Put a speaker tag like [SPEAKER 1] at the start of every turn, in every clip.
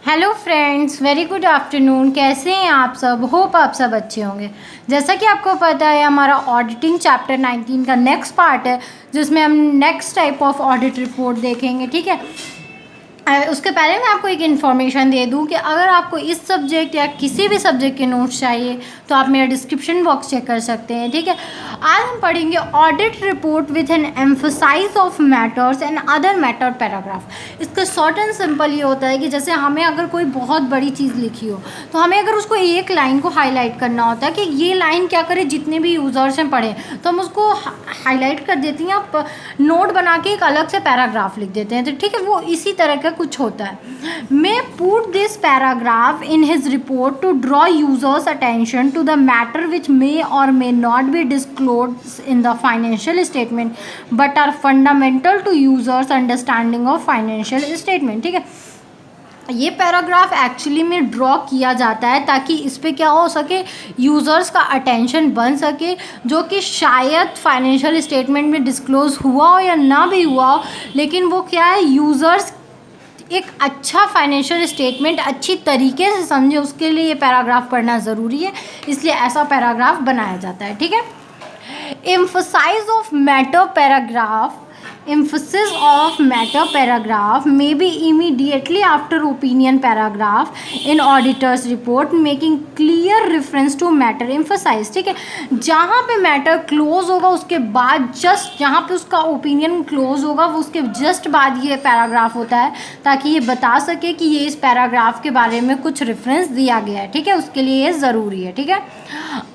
[SPEAKER 1] Hello friends, very good afternoon. कैसे हैं आप सब? होप आप सब अच्छे होंगे। जैसा कि आपको पता है, हमारा ऑडिटिंग चैप्टर 19 का नेक्स्ट पार्ट है, जिसमें हम next type of audit report देखेंगे। ठीक है, उसके पहले मैं आपको एक इन्फॉर्मेशन दे दूं कि अगर आपको इस सब्जेक्ट या किसी भी सब्जेक्ट के नोट्स चाहिए तो आप मेरा डिस्क्रिप्शन बॉक्स चेक कर सकते हैं। ठीक है, आज हम पढ़ेंगे audit report with an emphasis of matters and other matter paragraph. इसका शॉर्ट एंड सिंपल ये होता है कि जैसे हमें अगर कोई बहुत बड़ी चीज़ लिखी हो तो हमें अगर उसको एक लाइन को हाईलाइट करना होता है कि ये लाइन क्या करे, जितने भी यूज़र्स हैं पढ़ें, तो हम उसको हाईलाइट कर देती हैं, आप नोट बना के एक अलग से पैराग्राफ लिख देते हैं। तो ठीक है, वो इसी तरह का कुछ होता है। May put this paragraph in his report to draw users attention to the matter which may or may not be disclose in the financial statement but are fundamental to users understanding of financial statement. ठीक है, ये paragraph actually में draw किया जाता है ताकि इस पे क्या हो सके, यूज़र्स का अटेंशन बन सके, जो कि शायद फाइनेंशियल स्टेटमेंट में डिस्क्लोज हुआ हो या ना भी हुआ हो, लेकिन वो क्या है, यूज़र्स एक अच्छा फाइनेंशियल स्टेटमेंट अच्छी तरीके से समझे, उसके लिए ये पैराग्राफ पढ़ना ज़रूरी है, इसलिए ऐसा पैराग्राफ बनाया जाता है। ठीक है, emphasis of matter paragraph emphasis of matter paragraph may be immediately after opinion paragraph in auditor's report making clear reference to matter emphasized। ठीक है, जहाँ पे मैटर क्लोज होगा उसके बाद जस्ट जहाँ पे उसका ओपिनियन क्लोज होगा वो उसके जस्ट बाद ये पैराग्राफ होता है, ताकि ये बता सके कि ये इस पैराग्राफ के बारे में कुछ रेफरेंस दिया गया है। ठीक है, उसके लिए ये ज़रूरी है। ठीक है,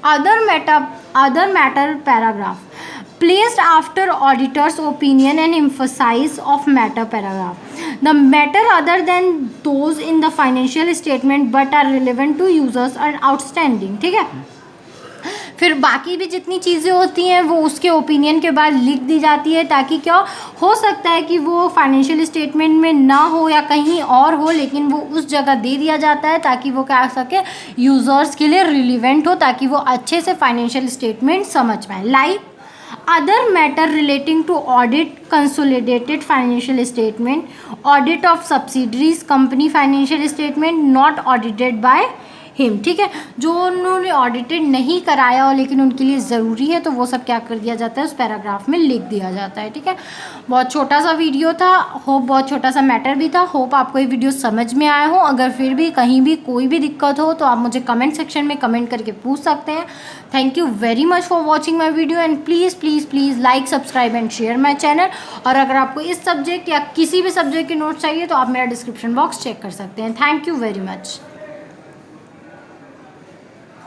[SPEAKER 1] other matter paragraph placed after auditor's opinion and emphasize of matter paragraph the matter other than those in the financial statement but are relevant to users are outstanding। ठीक है, फिर बाकी भी जितनी चीज़ें होती हैं वो उसके ओपिनियन के बाद लिख दी जाती है, ताकि क्या हो सकता है कि वो फाइनेंशियल स्टेटमेंट में ना हो या कहीं और हो, लेकिन वो उस जगह दे दिया जाता है ताकि वो क्या सके, यूज़र्स के लिए रिलेवेंट हो, ताकि वो अच्छे से फाइनेंशियल स्टेटमेंट समझ पाएँ। Like other matter relating to audit consolidated financial statement, audit of subsidiaries company financial statement not audited by him। ठीक है, जो उन्होंने ऑडिटेड नहीं कराया हो लेकिन उनके लिए ज़रूरी है, तो वो सब क्या कर दिया जाता है, उस पैराग्राफ में लिख दिया जाता है। ठीक है, बहुत छोटा सा वीडियो था, होप बहुत छोटा सा मैटर भी था, होप आपको ये वीडियो समझ में आया हो। अगर फिर भी कहीं भी कोई भी दिक्कत हो तो आप मुझे कमेंट सेक्शन में कमेंट करके पूछ सकते हैं। Thank you very much for watching my video and please please please like, subscribe and share my channel. और अगर आपको इस सब्जेक्ट या किसी भी सब्जेक्ट के नोट्स चाहिए तो आप मेरा डिस्क्रिप्शन बॉक्स चेक कर सकते हैं। Thank you very much.